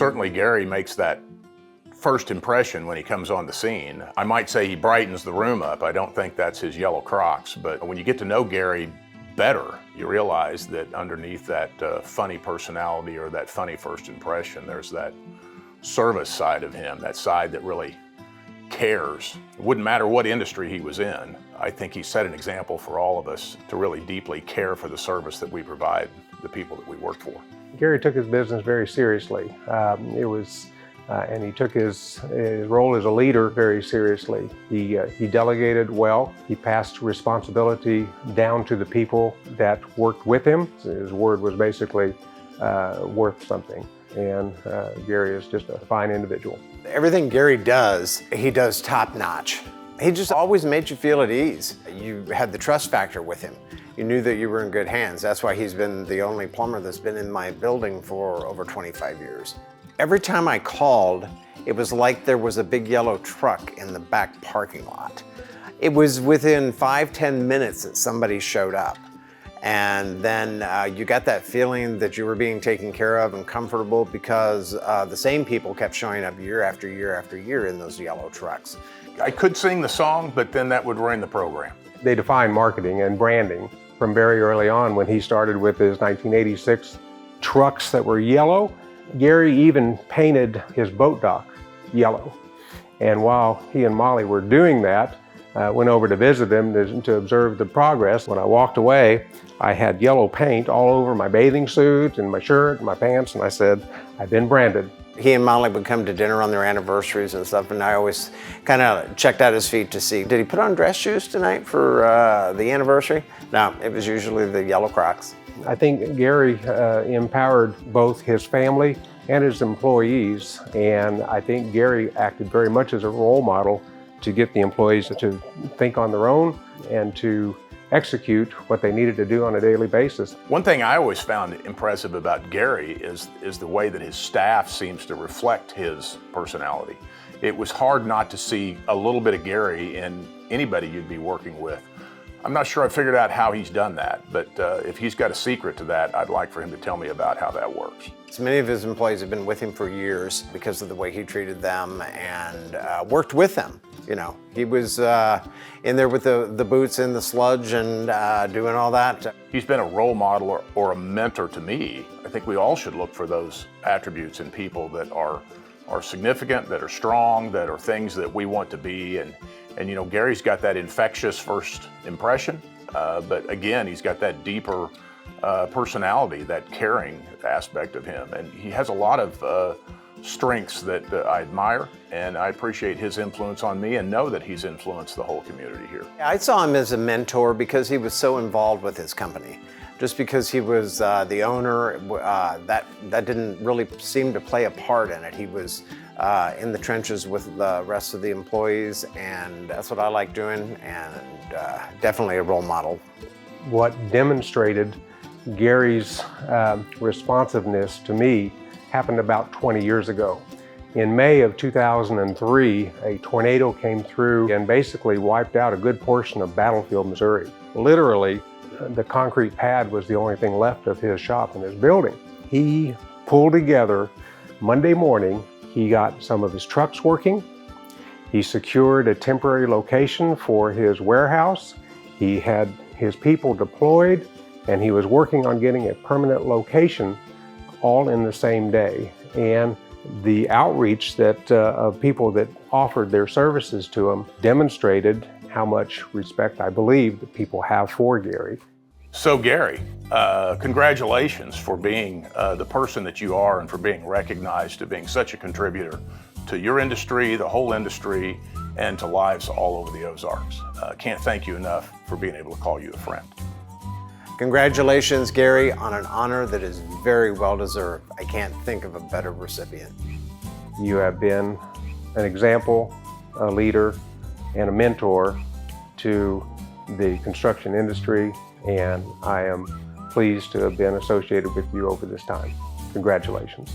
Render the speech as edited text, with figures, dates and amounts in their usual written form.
Certainly Garry makes that first impression when he comes on the scene. I might say he brightens the room up. I don't think that's his yellow Crocs, but when you get to know Garry better, you realize that underneath that funny personality or that funny first impression, there's that service side of him, that side that really cares. It wouldn't matter what industry he was in. I think he set an example for all of us to really deeply care for the service that we provide the people that we work for. Garry took his business very seriously. And he took his role as a leader very seriously. He delegated well. He passed responsibility down to the people that worked with him. His word was basically worth something. And Garry is just a fine individual. Everything Garry does, he does top notch. He just always made you feel at ease. You had the trust factor with him. You knew that you were in good hands. That's why he's been the only plumber that's been in my building for over 25 years. Every time I called, it was like there was a big yellow truck in the back parking lot. It was within 5-10 minutes that somebody showed up. And then you got that feeling that you were being taken care of and comfortable because the same people kept showing up year after year after year in those yellow trucks. I could sing the song, but then that would ruin the program. They defined marketing and branding from very early on when he started with his 1986 trucks that were yellow. Garry even painted his boat dock yellow. And while he and Molly were doing that, went over to visit him to observe the progress. When I walked away, I had yellow paint all over my bathing suit and my shirt and my pants, and I said, I've been branded. He and Molly would come to dinner on their anniversaries and stuff, and I always kind of checked out his feet to see, did he put on dress shoes tonight for the anniversary? No, it was usually the yellow Crocs. I think Garry empowered both his family and his employees, and I think Garry acted very much as a role model to get the employees to think on their own and to execute what they needed to do on a daily basis. One thing I always found impressive about Garry is the way that his staff seems to reflect his personality. It was hard not to see a little bit of Garry in anybody you'd be working with. I'm not sure I figured out how he's done that, but if he's got a secret to that, I'd like for him to tell me about how that works. So many of his employees have been with him for years because of the way he treated them and worked with them. You know, he was in there with the boots in the sludge and doing all that. He's been a role model or a mentor to me. I think we all should look for those attributes in people that are significant, that are strong, that are things that we want to be. And you know, Garry's got that infectious first impression, but again, he's got that deeper personality, that caring aspect of him. And he has a lot of strengths that I admire, and I appreciate his influence on me and know that he's influenced the whole community here. I saw him as a mentor because he was so involved with his company. Just because he was the owner, that didn't really seem to play a part in it. He was in the trenches with the rest of the employees, and that's what I like doing, and definitely a role model. What demonstrated Garry's responsiveness to me happened about 20 years ago. In May of 2003, a tornado came through and basically wiped out a good portion of Battlefield, Missouri. Literally, the concrete pad was the only thing left of his shop and his building. He pulled together Monday morning. He got some of his trucks working. He secured a temporary location for his warehouse. He had his people deployed, and he was working on getting a permanent location all in the same day. And the outreach of people that offered their services to him demonstrated how much respect I believe that people have for Garry. So Garry, congratulations for being the person that you are and for being recognized to being such a contributor to your industry, the whole industry, and to lives all over the Ozarks. Can't thank you enough for being able to call you a friend. Congratulations, Garry, on an honor that is very well deserved. I can't think of a better recipient. You have been an example, a leader, and a mentor to the construction industry, and I am pleased to have been associated with you over this time. Congratulations.